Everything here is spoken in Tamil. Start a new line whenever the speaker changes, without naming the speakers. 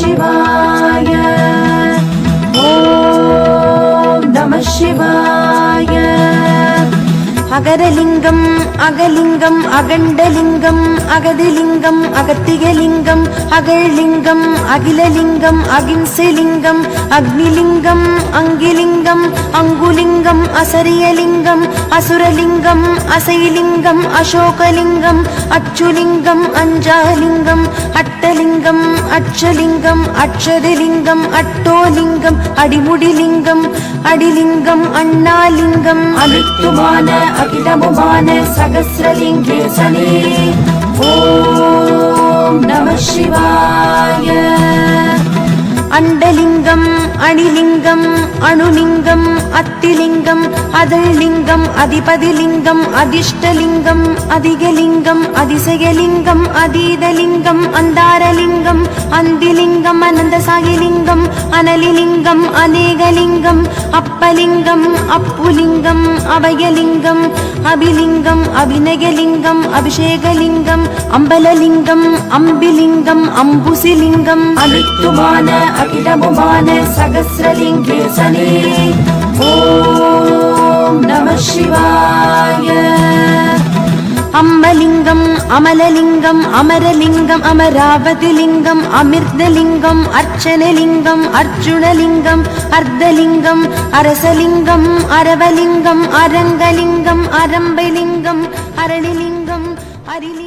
சிவாய. ஓம் நம சிவாய. அகரலிங்கம் அகலிங்கம் அகண்டலிங்கம் அகதிலிங்கம் அகத்தியலிங்கம் அகழ்லிங்கம் அகிலலிங்கம் அகிம்சலிங்கம் அக்னிலிங்கம் அங்கிலிங்கம் அங்குலிங்கம் அசரியலிங்கம் அசுரலிங்கம் அசைலிங்கம் அசோகலிங்கம் அச்சுலிங்கம் அஞ்சாலிங்கம் அட்டலிங்கம் அச்சலிங்கம் அட்சதலிங்கம் அட்டோலிங்கம் அடிமுடிலிங்கம் அடிலிங்கம் அண்ணாலிங்கம் அனித்துமான அகிலமுமான சகஸ்ரலிங்கேசனே. ஓம் நம சிவாய. அண்டலிங்கம் அணிலிங்கம் அணுலிங்கம் அத்திலிங்கம் அதழ்லிங்கம் அதிபதிலிங்கம் அதிஷ்டலிங்கம் அதிகலிங்கம் அதிசயலிங்கம் அதீதலிங்கம் அந்தாரலிங்கம் அந்திலிங்கம் அனந்தசாயிலிங்கம் அனலிலிங்கம் அநேகலிங்கம் அப்பலிங்கம் அப்புலிங்கம் அபயலிங்கம் அபிலிங்கம் அபிநயலிங்கம் அபிஷேகலிங்கம் அம்பலலிங்கம் அம்பிலிங்கம் அம்புசிலிங்கம் அனித்துமான அகிலமுமான சகஸ்ரலிங்கேசனே. ஓம் நம சிவாய. அம்மலிங்கம் அமலலிங்கம் அமரலிங்கம் அமராவதிலிங்கம் அமிர்தலிங்கம் அர்ச்சனலிங்கம் அர்ஜுனலிங்கம் அர்த்தலிங்கம் அரசலிங்கம் அரவலிங்கம் அரங்கலிங்கம் அரம்பலிங்கம் அரளிலிங்கம் அரிலிங்கம்